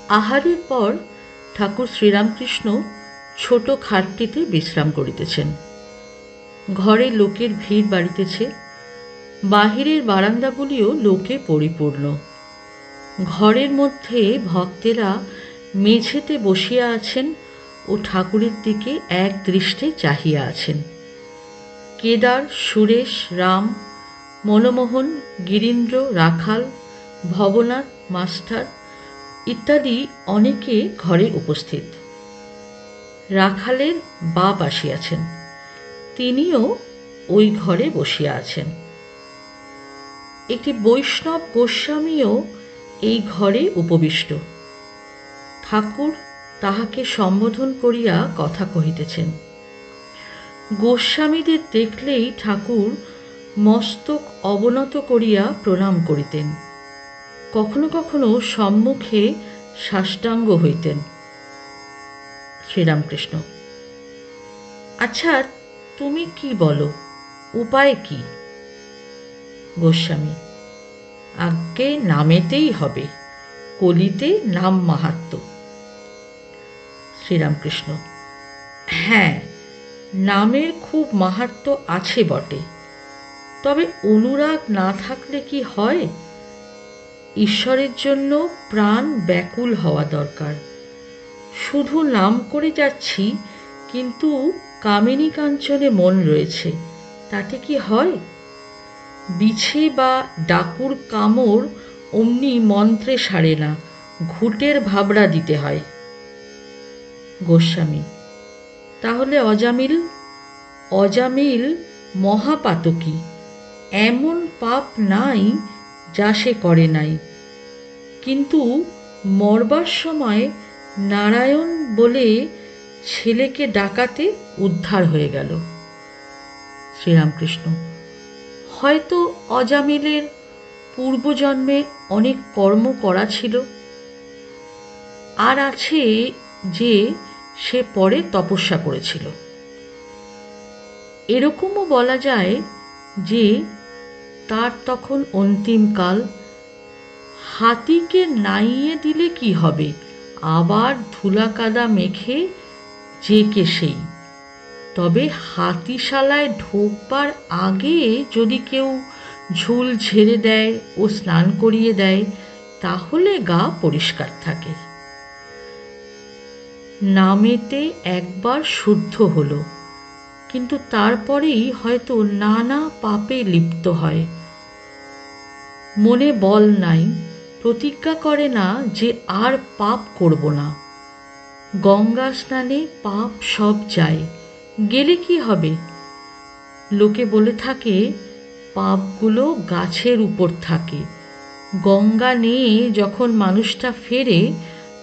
আহারের পর ঠাকুর শ্রীরামকৃষ্ণ ছোট খাটটিতে বিশ্রাম করিতেছেন। ঘরে লোকের ভিড় বাড়িতেছে, বাহিরের বারান্দাগুলিও লোকে পরিপূর্ণ। ঘরের মধ্যে ভক্তেরা মেঝেতে বসিয়া আছেন ও ঠাকুরের দিকে এক দৃষ্টে চাহিয়া আছেন। কেদার, সুরেশ, রাম, মনমোহন, গিরীন্দ্র, রাখাল, ভবনাথ মাস্টার ইত্যাদি অনেকে ঘরে উপস্থিত। রাখালের বাপ আসিয়াছেন, তিনিও ওই ঘরে বসিয়া আছেন। একটি বৈষ্ণব গোস্বামীও এই ঘরে উপবিষ্ট। ঠাকুর তাহাকে সম্বোধন করিয়া কথা কহিতেছেন। গোস্বামীদের দেখলেই ঠাকুর মস্তক অবনত করিয়া প্রণাম করিতেন। কখনো কখনো সম্মুখে সাষ্টাঙ্গ হইতেন। শ্রীরামকৃষ্ণ: আচ্ছা, তুমি কি বলো, উপায় কি? গোস্বামী: আজ্ঞে নামেতেই হবে, কলিতে নাম মাহাত্ম্য। শ্রীরামকৃষ্ণ: হ্যাঁ, নামের খুব মাহাত্ম্য আছে বটে, তবে অনুরাগ না থাকলে কি হয়? ঈশ্বরের জন্য প্রাণ ব্যাকুল হওয়া দরকার। শুধু নাম করে যাচ্ছি, কিন্তু কামিনী কাঞ্চনে মন রয়েছে, তাতে কি হয়? বিছে বা ডাকুর কামড় অমনি মন্ত্রে সারে না, ঘুঁটের ভাবড়া দিতে হয়। গোস্বামী: তাহলে অজামিল? অজামিল মহাপাতকী, এমন পাপ নাই যা সে করে নাই, কিন্তু মরবার সময় নারায়ণ বলে ছেলেকে ডাকাতে উদ্ধার হয়ে গেল। শ্রীরামকৃষ্ণ: হয়তো অজামিলের পূর্বজন্মে অনেক কর্ম করা ছিল, আর আছে যে সে পরে তপস্যা করেছিল। এরকমও বলা যায় যে তার তখন অন্তিমকাল। হাতিকে নাইয়ে দিলে কি হবে, আবার ধুলা কাদা মেখে যে কে সেই। তবে হাতিশালায় ঢোকবার আগে যদি কেউ ঝুল ঝেড়ে দেয় ও স্নান করিয়ে দেয়, তাহলে গা পরিষ্কার থাকে। নামেতে একবার শুদ্ধ হলো, কিন্তু তারপরেই হয়তো নানা পাপে লিপ্ত হয়। মনে বল নাই, প্রতিজ্ঞা করে না যে আর পাপ করব না। গঙ্গা স্নানে পাপ সব যায়, গেলে কি হবে? লোকে বলে থাকে পাপগুলো গাছের উপর থাকে। গঙ্গা নিয়ে যখন মানুষটা ফেরে,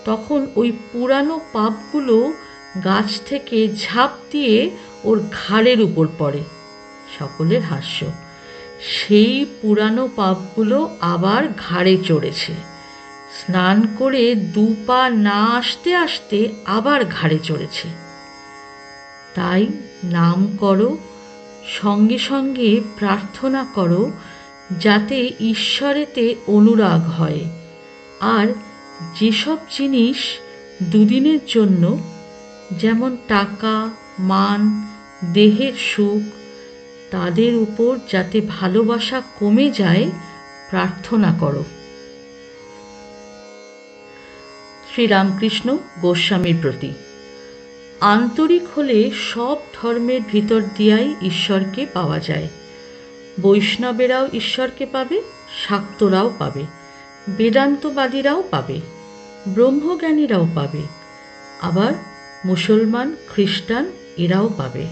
তখন ওই পুরানো পাপগুলো গাছ থেকে ঝাঁপ দিয়ে ওর ঘাড়ের উপর পড়ে। সকলের হাস্য। সেই পুরানো পাপগুলো আবার ঘাড়ে চড়েছে। স্নান করে 2 পা না আসতে আসতে আবার ঘাড়ে চড়েছে। তাই নাম করো, সঙ্গে সঙ্গে প্রার্থনা করো যাতে ঈশ্বরেতে অনুরাগ হয়। আর যেসব জিনিস দুদিনের জন্য, যেমন টাকা, মান, দেহের সুখ, তাদের উপর যাতে ভালোবাসা কমে যায়, প্রার্থনা করো। শ্রীরামকৃষ্ণ গোস্বামীর প্রতি: আন্তরিক হলে সব ধর্মের ভিতর দিয়াই ঈশ্বরকে পাওয়া যায়। বৈষ্ণবেরাও ঈশ্বরকে পাবে, শাক্তরাও পাবে, বেদান্তবাদীরাও পাবে, ব্রহ্মজ্ঞানীরাও পাবে, আবার মুসলমান, খ্রিস্টান এরাও পাবে।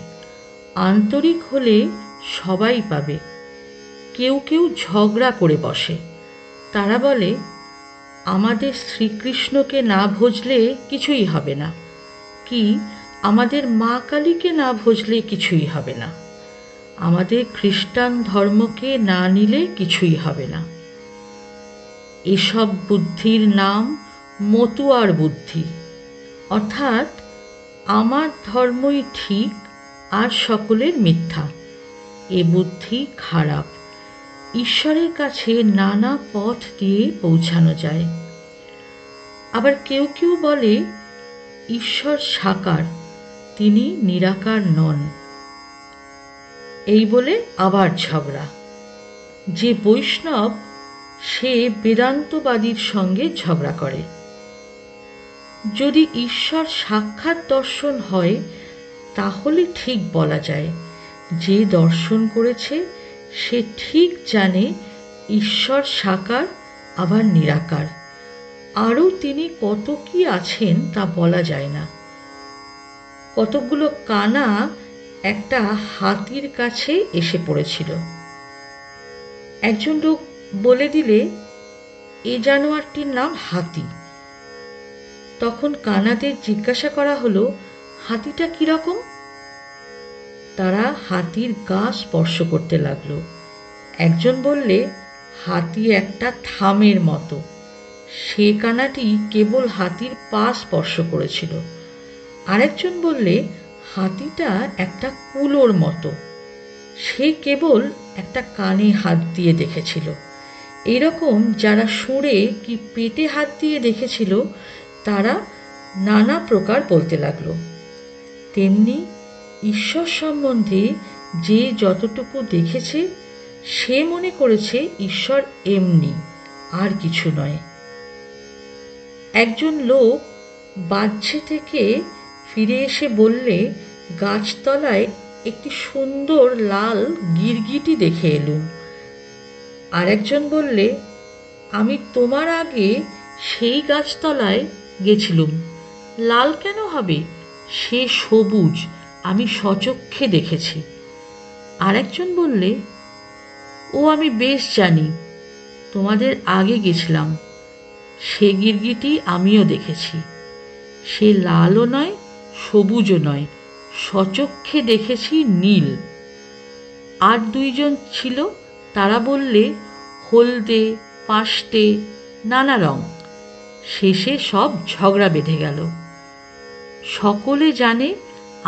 আন্তরিক হলে সবাই পাবে। কেউ কেউ ঝগড়া করে বসে। তারা বলে, আমাদের শ্রীকৃষ্ণকে না ভজলে কিছুই হবে না, কি আমাদের মা কালীকে না ভজলে কিছুই হবে না, আমাদের খ্রিস্টান ধর্মকে না নিলে কিছুই হবে না। এসব বুদ্ধির নাম মতুয়ার বুদ্ধি, অর্থাৎ আমার ধর্মই ঠিক আর সকলের মিথ্যা। এ বুদ্ধি খারাপ। ঈশ্বরের কাছে নানা পথ দিয়ে পৌঁছানো যায়। আবার কেউ কেউ বলে ঈশ্বর সাকার, তিনি নিরাকার নন। এই বলে আবার ঝগড়া। যে বৈষ্ণব সে বেদান্তবাদীর সঙ্গে ঝগড়া করে। যদি ঈশ্বর সাক্ষাৎ দর্শন হয় তাহলে ঠিক বলা যায়, যে দর্শন করেছে সে ঠিক জানে ঈশ্বর সাকার আবার নিরাকার। আরও তিনি কত কি আছেন তা বলা যায় না। কতকগুলো কানা একটা হাতির কাছে এসে পড়েছিল। একজন লোক বলে দিলে, এ জানোয়ারটির নাম হাতি। তখন কানাদের জিজ্ঞাসা করা হলো, হাতিটা কিরকম? তারা হাতির গা স্পর্শ করতে লাগলো। একজন বললে, হাতি একটা থামের মতো। সে কানাটি কেবল হাতির পা স্পর্শ করেছিল। আরেকজন বললে, হাতিটা একটা কুলোর মতো। সে কেবল একটা কানে হাত দিয়ে দেখেছিল। এরকম যারা শুঁড়ে কি পেটে হাত দিয়ে দেখেছিল তারা নানা প্রকার বলতে লাগলো। তেমনি ঈশ্বর সম্বন্ধে যে যতটুকু দেখেছে সে মনে করেছে ঈশ্বর এমনি, আর কিছু নয়। একজন লোক বাহ্যে থেকে ফিরে এসে বললে, গাছতলায় একটি সুন্দর লাল গিরগিটি দেখে এলুম। আর একজন বললে, আমি তোমার আগে সেই গাছতলায় গেছিলুম। লাল কেন হবে? সে সবুজ, আমি স্বচক্ষে দেখেছি। আর একজন বললে, ও আমি বেশ জানি, তোমাদের আগে গেছিলাম, সে গিরগিটি আমিও দেখেছি। সে লালও নয়, সবুজও নয়, স্বচক্ষে দেখেছি নীল। আর দুইজন ছিল, তারা বললে হলদে, পাঁশটে, নানা রং। শেষে সব ঝগড়া বেঁধে গেল। সকলে জানে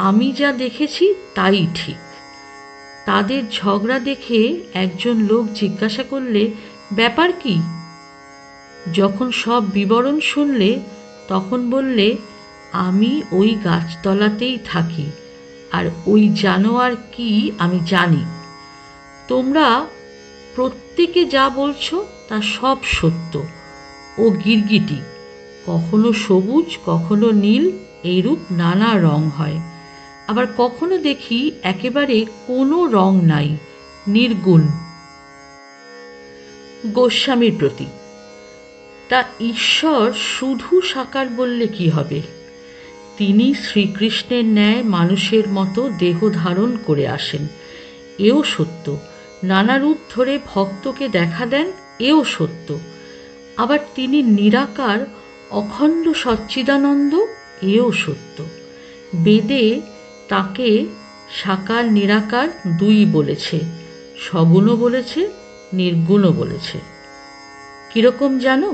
আমি যা দেখেছি তাই ঠিক। তাদের ঝগড়া দেখে একজন লোক জিজ্ঞাসা করলে, ব্যাপার কি? যখন সব বিবরণ শুনলে তখন বললে, আমি ওই গাছতলাতেই থাকি, আর ওই জানোয়ার কি আমি জানি। তোমরা প্রত্যেকে যা বলছো তা সব সত্য। ও গিরগিটি কখনো সবুজ, কখনো নীল, এইরূপ নানা রং হয়। আবার কখনো দেখি একেবারে কোনো রং নাই, নির্গুণ। গোস্বামীর প্রতি। তা ঈশ্বর শুধু সাকার বললে কি হবে? তিনি শ্রীকৃষ্ণের ন্যায় মানুষের মতো দেহ ধারণ করে আসেন, এও সত্য। নানা রূপ ধরে ভক্তকে দেখা দেন, এও সত্য। আবার তিনি নিরাকার, অখণ্ড সচ্চিদানন্দ, এও সত্য। বেদে তাকে সাকার নিরাকার দুই বলেছে, সগুণও বলেছে, নির্গুণও বলেছে। কিরকম জানো?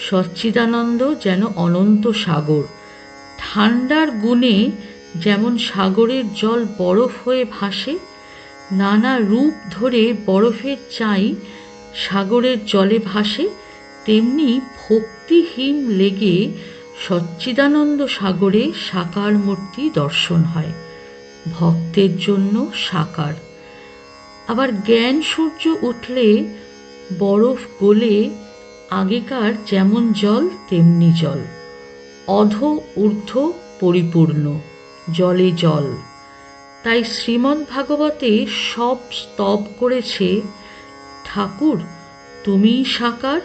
সচ্চিদানন্দ যেন অনন্ত সাগর, ঠান্ডার গুণে যেমন সাগরের জল বরফ হয়ে ভাসে, নানা রূপ ধরে বরফের চাই সাগরের জলে ভাসে, তেমনি ভক্তিহীন লেগে সচ্চিদানন্দ সাগরে সাকার মূর্তি দর্শন হয়, ভক্তের জন্য সাকার। আবার জ্ঞান সূর্য উঠলে বরফ গলে আগেকার যেমন জল তেমনি জল, অধ ঊর্ধ্ব পরিপূর্ণ, জলে জল। তাই শ্রীমদ্ ভাগবতে সব স্তব করেছে, ঠাকুর তুমিই সাকার,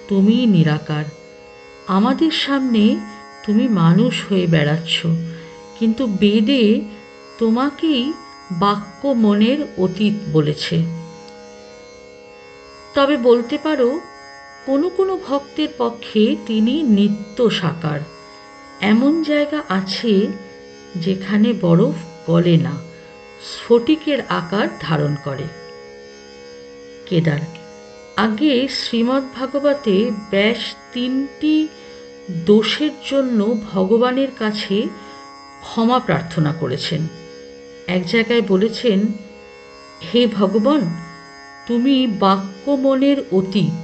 তুমিই নিরাকার। আমাদের সামনে তুমি মানুষ হয়ে বেড়াচ্ছ, কিন্তু বেদে তোমাকেই বাক্য মনের অতীত বলেছে। তবে বলতে পারো, কোনো কোনো ভক্তের পক্ষে তিনি নিত্য সাকার। এমন জায়গা আছে যেখানে বরফ গলে না, স্ফটিকের আকার ধারণ করে। কেদার। আগে শ্রীমদ্ ভাগবতে ব্যাস 3টি দোষের জন্য ভগবানের কাছে ক্ষমা প্রার্থনা করেছেন। এক জায়গায় বলেছেন, হে ভগবান, তুমি বাক্য মনের অতীত,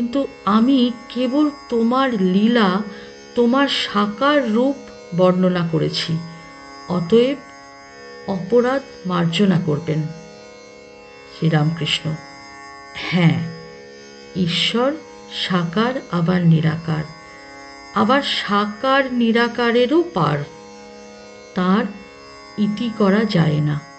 কিন্তু আমি কেবল তোমার লীলা, তোমার সাকার রূপ বর্ণনা করেছি। অতএব অপরাধ মার্জনা করবেন। শ্রীরামকৃষ্ণ: হ্যাঁ, ঈশ্বর সাকার আবার নিরাকার, আবার সাকার নিরাকারেরও পার। তার ইতি করা যায় না।